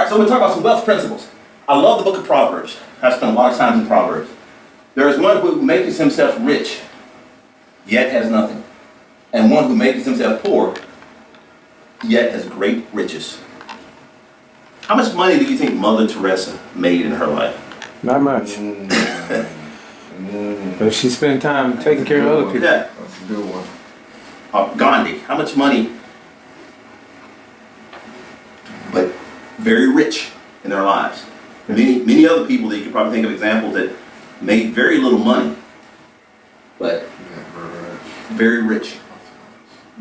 right, so we'll talk about some wealth principles. I love the book of Proverbs. I've spent a lot of time in Proverbs. There is one who makes himself rich, yet has nothing. And one who makes himself poor, yet has great riches. How much money do you think Mother Teresa made in her life? Not much. But she spent time taking care of other people. Yeah. That's a good one. Gandhi, how much money? But very rich in their lives. Many other people that you could probably think of examples that made very little money, but very rich.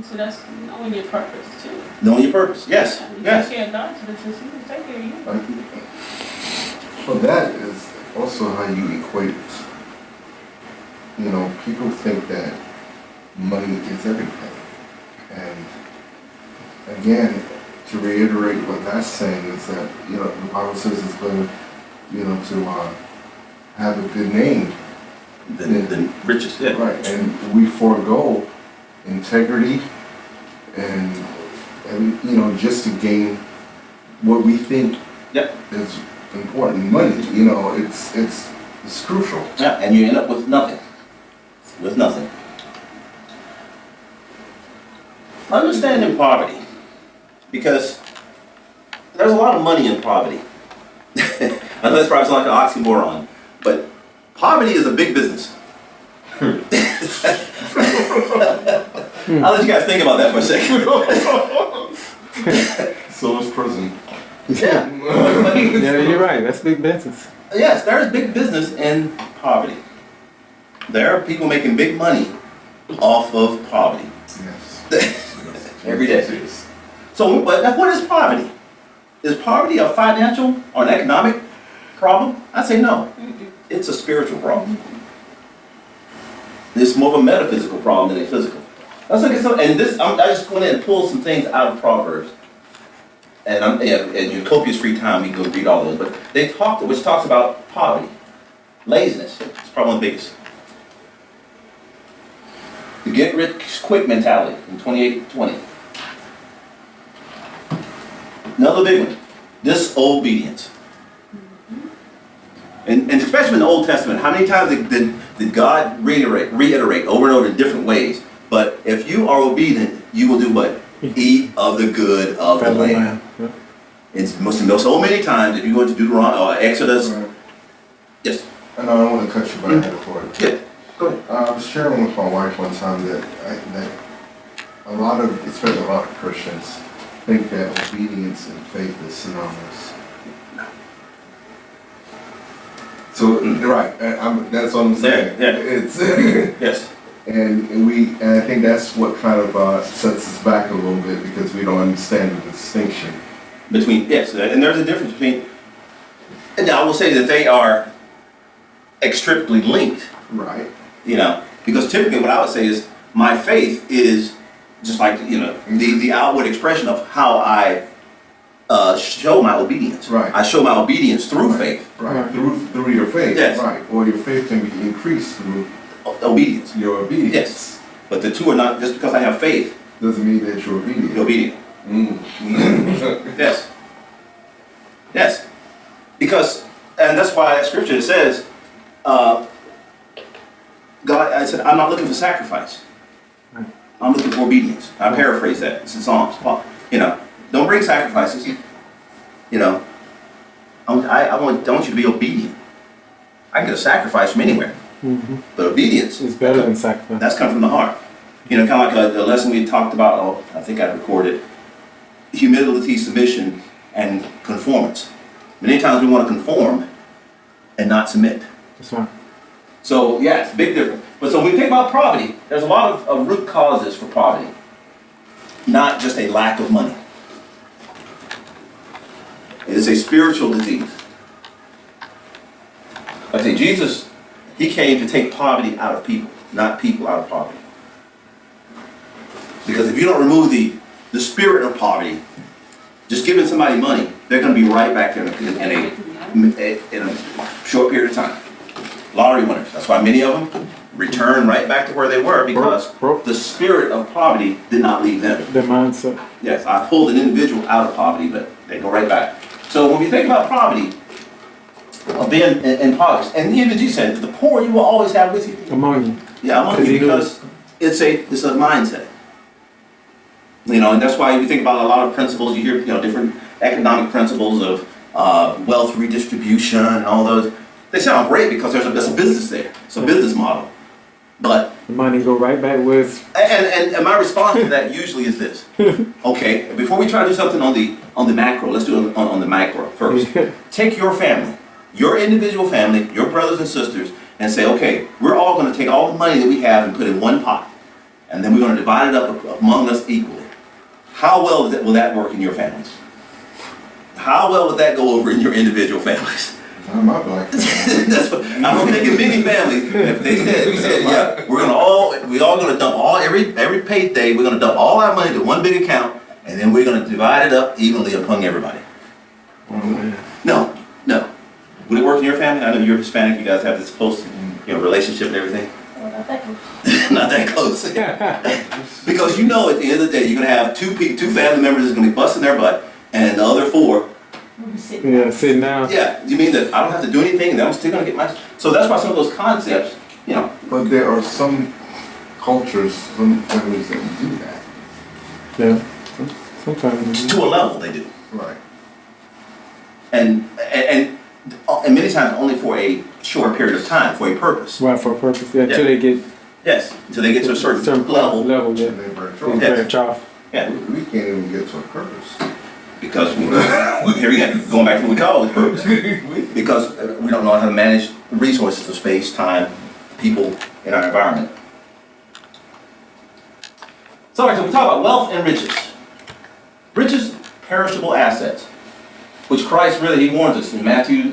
So that's knowing your purpose too. Knowing your purpose, yes, yes. You take care of God's business, He will take care of you. Well, that is also how you equate. You know, people think that money is everything, and again, to reiterate what that's saying is that the Bible says it's better, to have a good name than riches, yeah. Right, and we forego integrity and just to gain what we think is important. Money, it's crucial. Yeah, and you end up with nothing. With nothing. Understanding poverty, because there's a lot of money in poverty. I know that's probably like an oxymoron, but poverty is a big business. I'll let you guys think about that for a second. So is prison. Yeah. Yeah, you're right. That's big business. Yes, there's big business in poverty. There are people making big money off of poverty. Yes. Every day. So, but what is poverty? Is poverty a financial or an economic problem? I say no. It's a spiritual problem. It's more of a metaphysical problem than a physical. Let's look at some, and this, I just went in and pulled some things out of Proverbs. And in your copious free time, you can go read all those. But which talks about poverty, laziness. It's probably one of the biggest. The get rich quick mentality in 28:20. Another big one, disobedience. And especially in the Old Testament, how many times did God reiterate over and over in different ways? But if you are obedient, you will do what? Eat of the good of the land. Yeah. It's so many times, if you go to Deuteronomy or Exodus. Right. Yes. And I don't want to cut you, but I had a point. Yeah. Go ahead. I was sharing with my wife one time that a lot of Christians think that obedience and faith is synonymous. So right, that's what I'm saying. Yeah. It's Yes. and I think that's what kind of sets us back a little bit because we don't understand the distinction Between, yes, and there's a difference between, and I will say that they are extremely linked. Right. Because typically what I would say is my faith is just like, the outward expression of how I show my obedience. Right. I show my obedience through faith. Right. Through your faith. Yes. Right. Or your faith can be increased through Obedience. your obedience. Yes. But the two are not, just because I have faith, Doesn't mean that you're obedient. you're obedient. Yes. Yes. Because, and that's why that scripture says, God, I said, I'm not looking for sacrifice. I'm looking for obedience. I paraphrase that. It's in Psalms. Don't bring sacrifices. I want you to be obedient. I can get a sacrifice from anywhere. Mm-hmm. But obedience It's better than sacrifice. That's come from the heart. Kind of like the lesson we talked about, I think I recorded, humility, submission, and conformance. Many times we want to conform and not submit. That's right. So, yeah, it's a big difference. But so when we think about poverty, there's a lot of root causes for poverty. Not just a lack of money. It is a spiritual disease. I say Jesus, he came to take poverty out of people, not people out of poverty. Because if you don't remove the spirit of poverty, just giving somebody money, they're going to be right back there in a short period of time. Lottery winners. That's why many of them return right back to where they were, because the spirit of poverty did not leave them. The mindset. Yes, I pulled an individual out of poverty, but they go right back. So when you think about poverty, of being in poverty, and even Jesus said, the poor you will always have with you. Among you. Yeah, among you, because it's a mindset. You know, and that's why you think about a lot of principles. You hear, different economic principles of wealth redistribution and all those. They sound great because there's a business there. It's a business model. But The money go right back with. and my response to that usually is this. Okay, before we try to do something on the macro, let's do it on the micro first. Take your family, your individual family, your brothers and sisters, and say, okay, we're all going to take all the money that we have and put in one pot, and then we're going to divide it up among us equally. How well will that work in your families? How well would that go over in your individual families? Not my black family. That's what I'm thinking. Many families, if we said, yeah, we all gonna dump every payday. We're gonna dump all our money to one big account, and then we're gonna divide it up evenly among everybody. No. Would it work in your family? I know you're Hispanic. You guys have this close, relationship and everything. Well, not that good. Not that close. Because at the end of the day, you're gonna have two family members that's gonna be busting their butt, and the other four. We'll be sitting. Yeah, sitting down. Yeah, you mean that I don't have to do anything, and I'm still gonna get my. So that's why some of those concepts, But there are some cultures, some families that do that. Yeah. Sometimes. to a level they do. Right. And many times only for a short period of time, for a purpose. Right, for a purpose. Yeah, until Yeah. they get Yes, until they get to a certain level. Level, yeah. And they branch They off. Yeah. branch off. Yeah, We can't even get to a purpose. because here again, going back to what we call it purpose. Because we don't know how to manage the resources of space, time, people in our environment. So, all right, so we talk about wealth and riches. Riches, perishable assets, which Christ he warns us in Matthew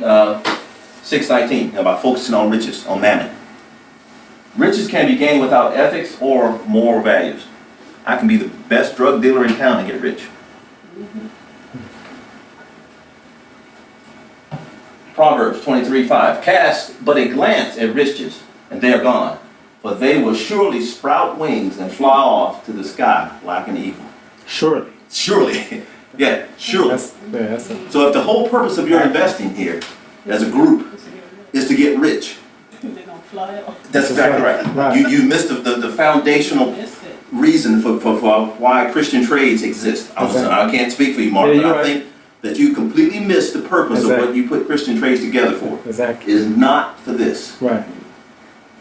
6:19 about focusing on riches, on mammon. Riches can be gained without ethics or moral values. I can be the best drug dealer in town and get rich. Proverbs 23:5. Cast but a glance at riches, and they are gone, for they will surely sprout wings and fly off to the sky like an eagle. Surely. Surely. Yeah, surely. That's So if the whole purpose of your investing here as a group is to get rich, They're gonna fly off. that's exactly right. Right. You missed the foundational Miss it. reason for why Christian Trades exist. I can't speak for you, Mark, Yeah, but you're I right. think that you completely missed the purpose of Exactly. what you put Christian Trades together for. exactly. It is not for this. Right.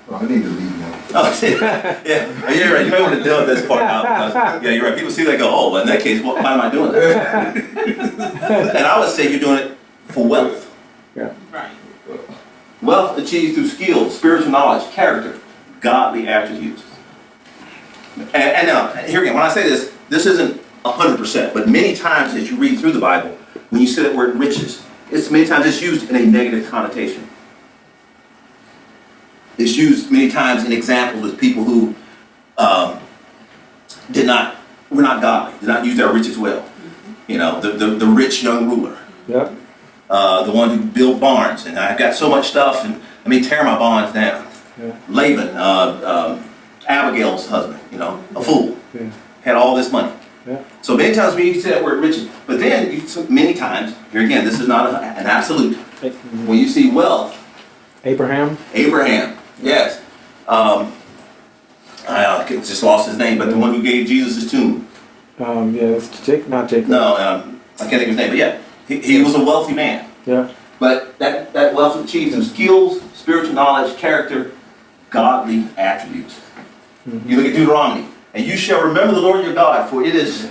Well, I need to leave now. Oh, yeah, you're right. You may want to deal with this part out. Because, yeah, you're right. People see that go, oh, well, in that case, why am I doing that? And I would say you're doing it for wealth. Yeah. Right. Wealth achieved through skill, spiritual knowledge, character, godly attributes. And now, here again, when I say this isn't 100%, but many times as you read through the Bible, when you say that word riches, many times it's used in a negative connotation. It's used many times in examples with people who were not godly, did not use their riches well. You know, the rich young ruler, Yep. the one who built barns, and I've got so much stuff, and let me tear my barns down. Yeah. Laban, Abigail's husband, a fool, Yeah. had all this money. Yeah. So many times when you say that word riches, but then many times, here again, this is not an absolute. When you see wealth, Abraham. yes. I just lost his name, but the one who gave Jesus his tomb. Yeah, it's Jacob, not Jacob. No, I can't think of his name, but yeah, he was a wealthy man. Yeah. But that wealth achieved through skills, spiritual knowledge, character, godly attributes. You look at Deuteronomy, and you shall remember the Lord your God, for it is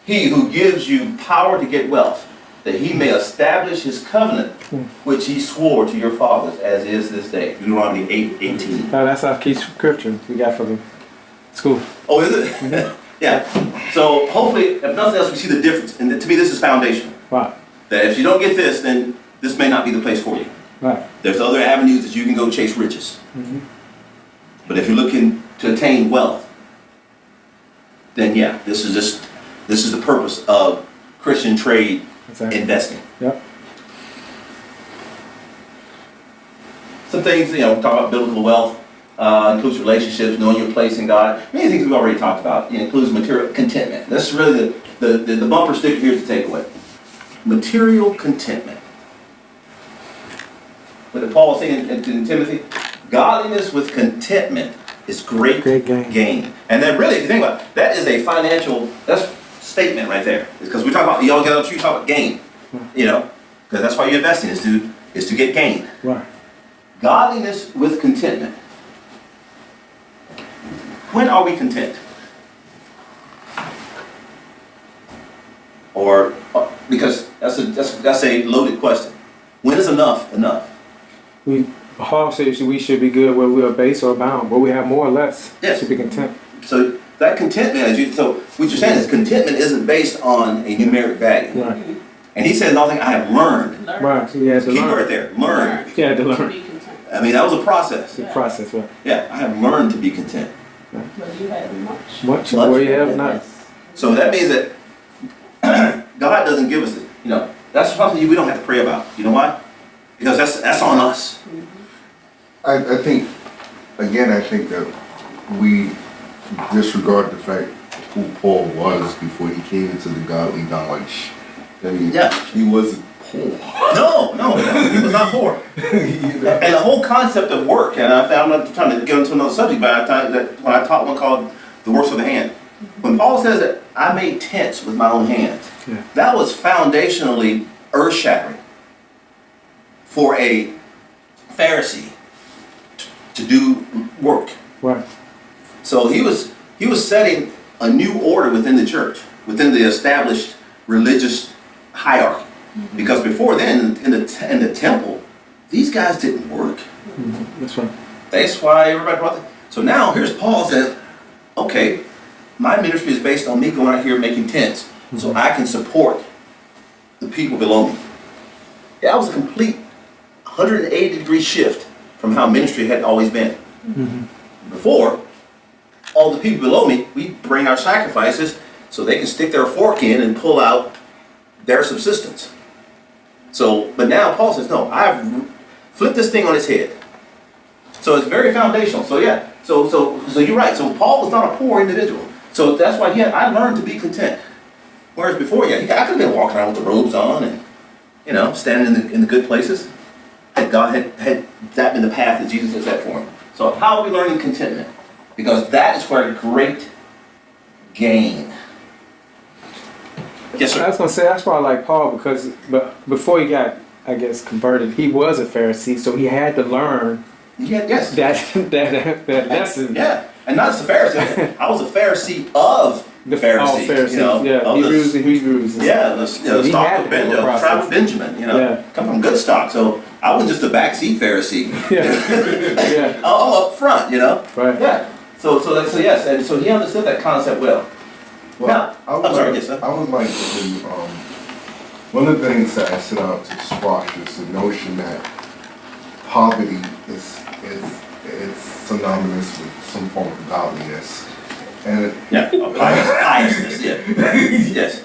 He who gives you power to get wealth, that He may establish His covenant, which He swore to your fathers, as is this day. Deuteronomy 8:18. That's our key scripture we got from school. Oh, is it? Yeah. So hopefully, if nothing else, we see the difference. And to me, this is foundational. Right. That if you don't get this, then this may not be the place for you. Right. There's other avenues that you can go chase riches. But if you're looking to attain wealth, then yeah, this is the purpose of Christian trade Exactly. investing. Yep. Some things, talk about biblical wealth, includes relationships, knowing your place in God. Many things we've already talked about. It includes material contentment. That's really the bumper sticker. Here's the takeaway. material contentment. What did Paul say in Timothy? Godliness with contentment is great Great gain. And then really, if you think about it, that is a financial statement right there. Because we talk about, you all get on the tree, talk about gain. You know, because that's why you're investing, is to get gain. Right. Godliness with contentment. When are we content? Or because that's a loaded question. When is enough enough? Paul says we should be good where we are base or bound, but we have more or less. Yes. Should be content. So that contentment, so what you're saying is contentment isn't based on a numeric value. Right. And he says nothing I have learned. Right. So you had to Keep learn. right there. Learn. You had to To learn. be content. I mean, that was a process. The process, right? Yeah, I have learned to be content. But you have much. Much Much. where you have not. Yes. So that means that God doesn't give us it. You know, that's something we don't have to pray about. You know why? Because that's on us. I think, again, I think that we disregard the fact who Paul was before he came into the godly knowledge. I mean, Yeah. he wasn't poor. No, he was not poor. And the whole concept of work, and I'm not trying to get into another subject, but I thought that when I taught one called the works of the hand, when Paul says that I made tents with my own hands, Yeah. that was foundationally earth-shattering for a Pharisee to do work. Right. So he was setting a new order within the church, within the established religious hierarchy. Because before then, in the temple, these guys didn't work. That's right. That's why everybody brought that. So now here's Paul saying, okay, my ministry is based on me going out here making tents, so I can support the people below me. That was a complete 180-degree shift from how ministry had always been. Before, all the people below me, we bring our sacrifices so they can stick their fork in and pull out their subsistence. So, but now Paul says, no, I've flipped this thing on its head. So it's very foundational. So yeah, so you're right. So Paul was not a poor individual. So that's why I learned to be content. Whereas before, I could have been walking around with the robes on and, standing in the good places. Had God had that been the path that Jesus had set for him. So how are we learning contentment? Because that is where great gain. Yes, I sir. was gonna say that's why I like Paul but before he got, I guess, converted, he was a Pharisee, so he had to learn Yes. that lesson. Yeah, and not just a Pharisee. I was a Pharisee of the Pharisees. Pharisees, of the- Hebrews. Yeah, the he stock had of to have a Benjamin, process. tribe of Benjamin. Yeah. Come from good stock. So I wasn't just a backseat Pharisee. Yeah. I'm up front. Right. Yeah. So yes, and so he understood that concept well. Now, I'm sorry, yes, sir. I would like to, one of the things that I set out to squash is the notion that poverty is synonymous with some form of godliness. And Yeah, piousness. Yeah. Yes.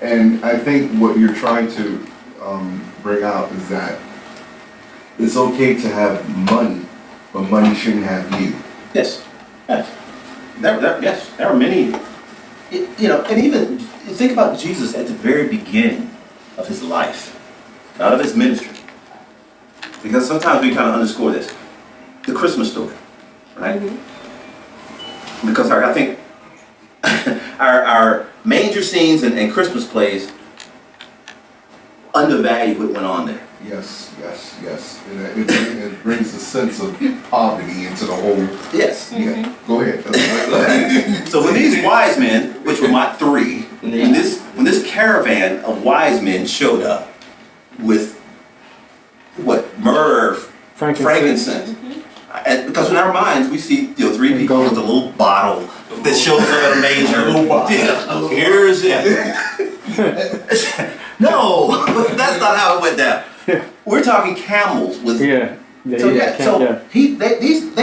And I think what you're trying to bring out is that it's okay to have money, but money shouldn't have you. Yes. Yes. There are many. And even think about Jesus at the very beginning of his life, not of his ministry. Because sometimes we kind of underscore this. The Christmas story, right? Because I think our manger scenes and Christmas plays undervalue what went on there. Yes. And it brings a sense of poverty into the whole. Yes. Yeah, go ahead. So when these wise men, which were my three, when this caravan of wise men showed up with what? Myrrh, frankincense. And because in our minds we see three people with a little bottle that shows up at a manger. Yeah, here's it. No, that's not how it went down. We're talking camels with. They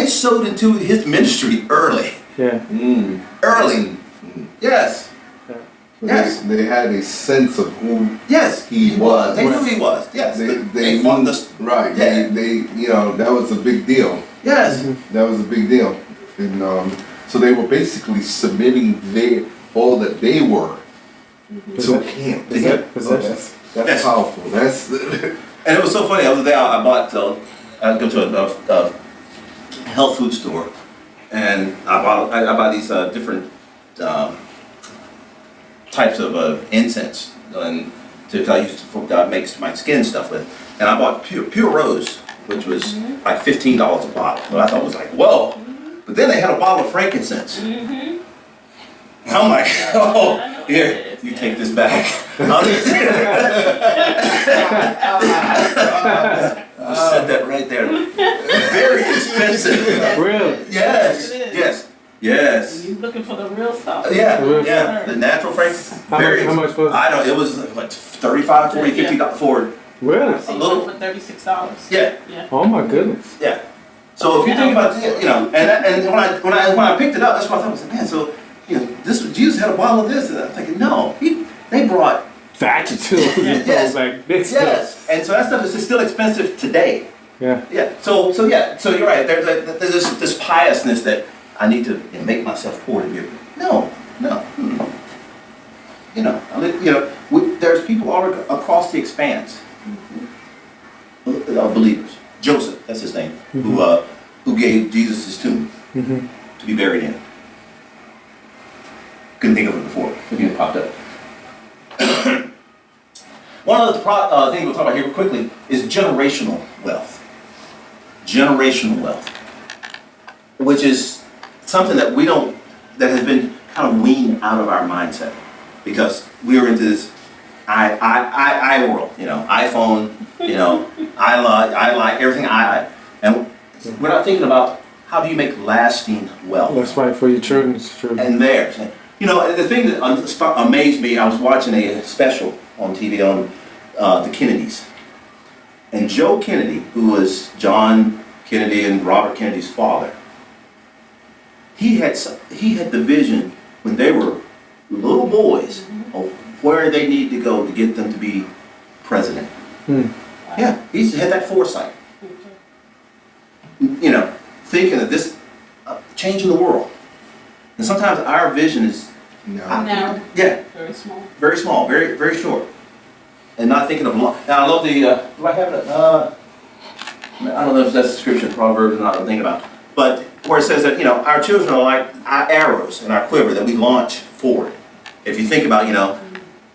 sowed into his ministry early. Yeah. Early. Yes. Yes. They had a sense of who. Yes, he was. They knew he was. Yes. They fought right. Yeah. They that was a big deal. Yes. That was a big deal. And so they were basically submitting all that they were to him. Possession. That's Yes. powerful. That's And it was so funny. The other day I bought, I go to a health food store, and I buy these different types of incense, and I use to make my skin stuff with. And I bought Pure Rose, which was like $15 a bottle. But I thought it was like, whoa. But then they had a bottle of frankincense. And I'm like, oh, here, you take this back. I'll just set that right there. Very expensive. Really? Yes, It is. yes. You looking for the real stuff. Yeah, Really? yeah. The natural frankincense. How much was it? I don't, it was like $35, $40, $50 for, Really? I see little- one for $36. yeah. Yeah. Oh my goodness. Yeah. So if you think about it, and when I picked it up, that's what I thought. I was like, man, so Jesus had a bottle of this, and I'm thinking, no, they brought Thatcher too. Yes. Like this stuff. yes, and so that stuff is still expensive today. Yeah. Yeah. So you're right. There's this piousness that I need to make myself poor to be able. No. There's people all across the expanse of believers. Joseph, that's his name, who gave Jesus his tomb to be buried in. Couldn't think of it before. Maybe it popped up. One of the things we'll talk about here quickly is generational wealth. Generational wealth, which is something that that has been kind of weaned out of our mindset because we are into this I world, iPhone, I like everything and we're not thinking about how do you make lasting wealth. That's right, for your children's children. And theirs. The thing that amazed me, I was watching a special on TV on the Kennedys. And Joe Kennedy, who was John Kennedy and Robert Kennedy's father, he had the vision when they were little boys of where they needed to go to get them to be president. Yeah, he had that foresight. Thinking of this changing the world. And sometimes our vision is Now, yeah, very small. very small, very very short, and not thinking of long. Now I love the. Do I have it? I don't know if that's the scripture, Proverbs, or not. I'm thinking about, but where it says that our children are like our arrows in our quiver that we launch forward. If you think about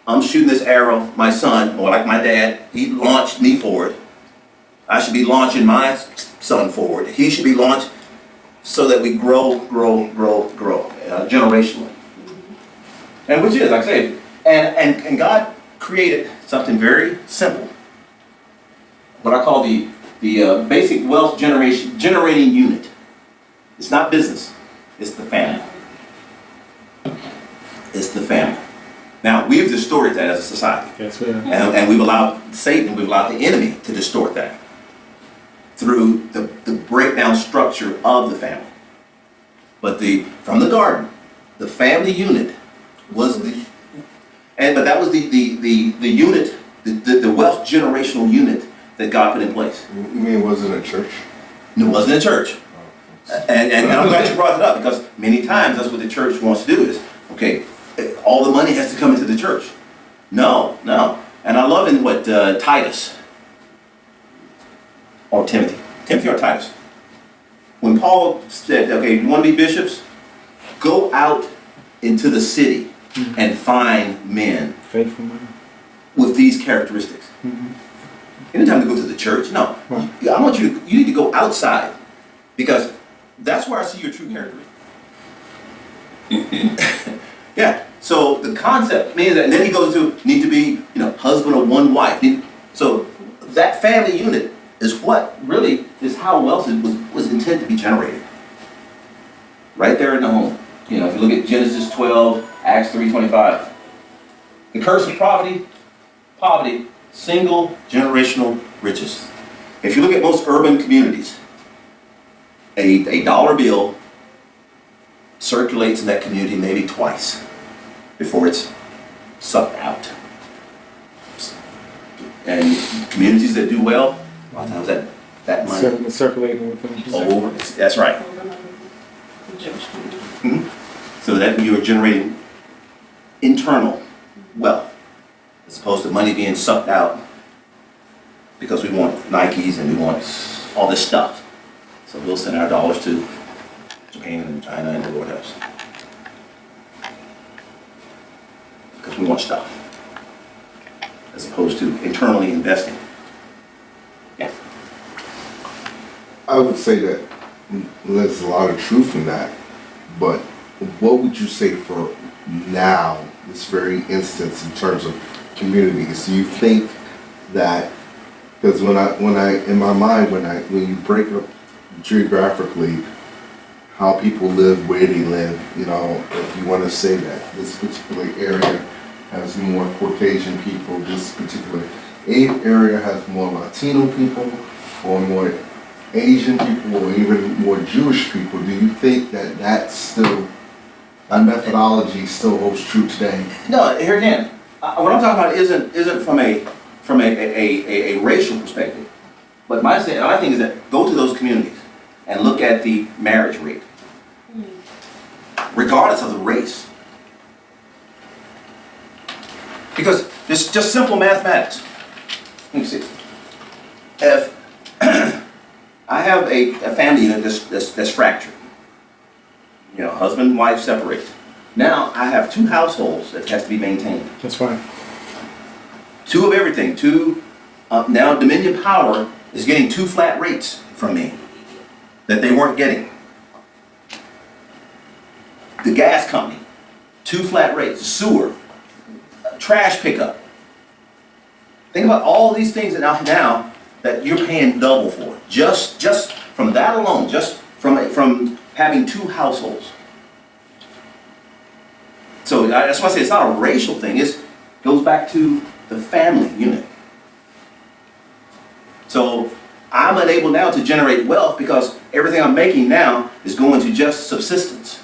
I'm shooting this arrow, my son, or like my dad, he launched me forward. I should be launching my son forward. He should be launched so that we grow generationally. And which is, like I say, and God created something very simple. What I call the basic wealth generating unit. It's not business. It's the family. It's the family. Now, we've distorted that as a society. That's right. And we've allowed Satan, we've allowed the enemy to distort that through the breakdown structure of the family. But from the garden, the family unit was but that was the unit, the wealth generational unit that God put in place. You mean it wasn't a church? It wasn't a church. And I'm glad you brought it up because many times that's what the church wants to do is, okay, all the money has to come into the church. No. And I love in what Titus, or Timothy or Titus, when Paul said, okay, you want to be bishops? Go out into the city and find men Faithful man. with these characteristics. Anytime to go to the church, no. I want you need to go outside because that's where I see your true characteristics. Yeah. So the concept means that, and then he goes to need to be, husband of one wife. So that family unit is what really is how wealth was intended to be generated. Right there in the home. If you look at Genesis 12, Acts 3:25. The curse of poverty, single generational riches. If you look at most urban communities, a dollar bill circulates in that community maybe twice before it's sucked out. And communities that do well, a lot of times that money Circulating with them. over. That's right. So that you are generating internal wealth. as opposed to money being sucked out because we want Nikes and we want all this stuff. So we'll send our dollars to Japan and China and the Lord else. Because we want stuff. As opposed to internally investing. Yeah. I would say that there's a lot of truth in that, but what would you say for now, this very instance in terms of communities? Do you think that, because when I in my mind, when you break up geographically how people live, where they live, you know, if you want to say that this particular area has more Caucasian people, this particular area has more Latino people, or more Asian people, or even more Jewish people, do you think that that methodology still holds true today? No, here again, what I'm talking about isn't from a racial perspective. But my thing is that go to those communities and look at the marriage rate, regardless of the race. Because it's just simple mathematics. Let me see. If I have a family unit that's fractured, you know, husband and wife separate. Now I have two households that has to be maintained. That's fine. Two of everything. Now Dominion Power is getting 2 flat rates from me that they weren't getting. The gas company, 2 flat rates. Sewer, trash pickup. Think about all these things that now that you're paying double for. Just from that alone, just from having 2 households. So that's why I say it's not a racial thing. It goes back to the family unit. So I'm unable now to generate wealth because everything I'm making now is going to just subsistence,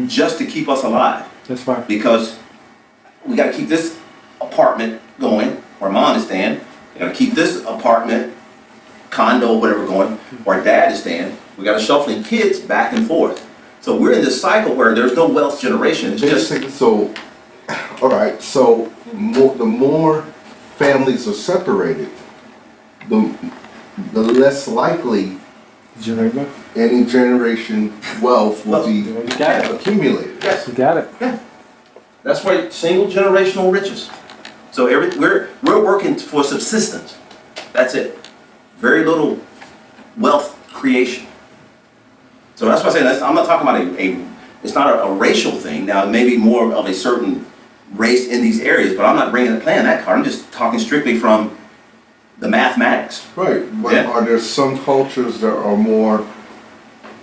just to keep us alive. That's fine. Because we got to keep this apartment going, where mom is staying. We got to keep this apartment, condo, whatever going, where dad is staying. We got to shuffling kids back and forth. So we're in this cycle where there's no wealth generation. It's just So, all right. So the more families are separated, the less likely any generation wealth will be You got it. accumulated. yes. You got it. Yeah. That's why single generational riches. So we're working for subsistence. That's it. Very little wealth creation. So that's why I say I'm not talking about it's not a racial thing. Now it may be more of a certain race in these areas, but I'm not playing that card. I'm just talking strictly from the mathematics. Right. But Yeah. are there some cultures that are more,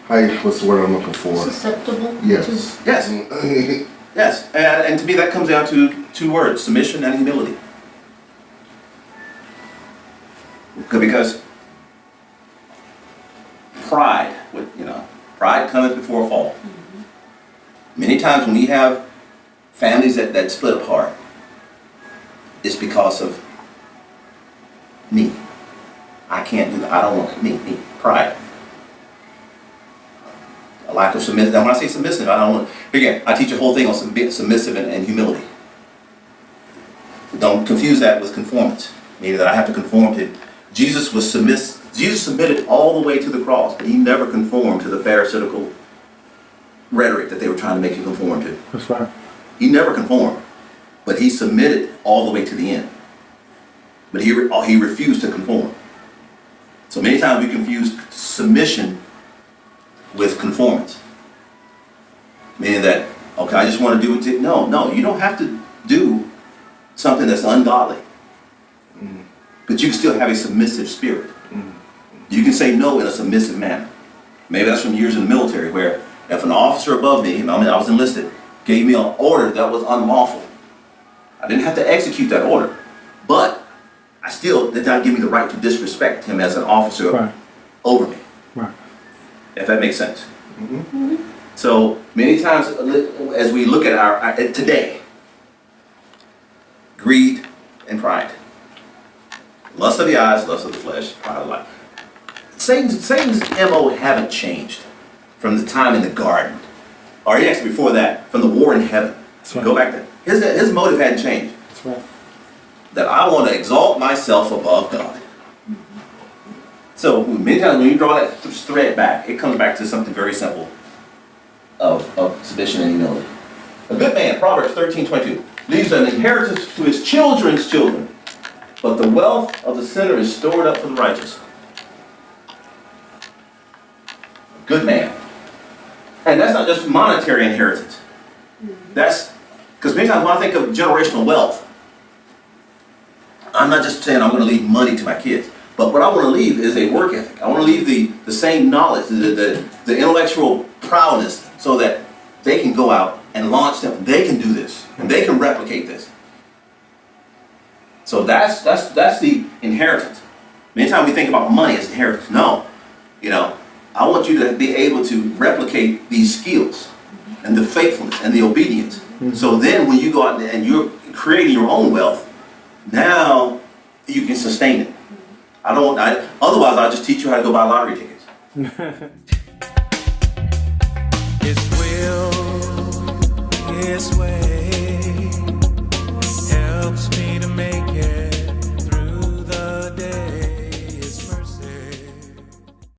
what's the word I'm looking for? Susceptible? Yes. Yes. Yes, and to me that comes down to 2 words: submission and humility. Because pride cometh before a fall. Many times when we have families that split apart, it's because of me. I can't do that. I don't want it. Me. Pride. A lack of submissive. When I say submissive, I don't want. Again, I teach a whole thing on submissive and humility. Don't confuse that with conformance, meaning that I have to conform to. Jesus was Jesus submitted all the way to the cross, but he never conformed to the Pharisaical rhetoric that they were trying to make him conform to. That's fine. He never conformed, but he submitted all the way to the end. But he refused to conform. So many times we confuse submission with conformance. Meaning that, okay, I just want to do it. No, you don't have to do something that's ungodly. But you can still have a submissive spirit. You can say no in a submissive manner. Maybe that's from years in the military where if an officer above me, I was enlisted, gave me an order that was unlawful, I didn't have to execute that order. But I still did not give me the right to disrespect him as an officer over me. Right. If that makes sense. So many times as we look at our today, greed and pride. Lust of the eyes, lust of the flesh, pride of life. Satan's MO haven't changed from the time in the garden. Or yes, before that, from the war in heaven. That's right. Go back there. His motive hadn't changed. That's right. that I want to exalt myself above God. So many times when you draw that thread back, it comes back to something very simple of submission and humility. A good man, Proverbs 13:22, leaves an inheritance to his children's children, but the wealth of the sinner is stored up for the righteous. A good man. And that's not just monetary inheritance. That's, because many times when I think of generational wealth, I'm not just saying I'm going to leave money to my kids. But what I want to leave is a work ethic. I want to leave the same knowledge, the intellectual prowess, so that they can go out and launch them. They can do this, and they can replicate this. So that's the inheritance. Many times we think about money as inheritance. No, I want you to be able to replicate these skills and the faithfulness and the obedience. So then when you go out and you're creating your own wealth, now you can sustain it. Otherwise I'll just teach you how to go buy lottery tickets. His will, His way.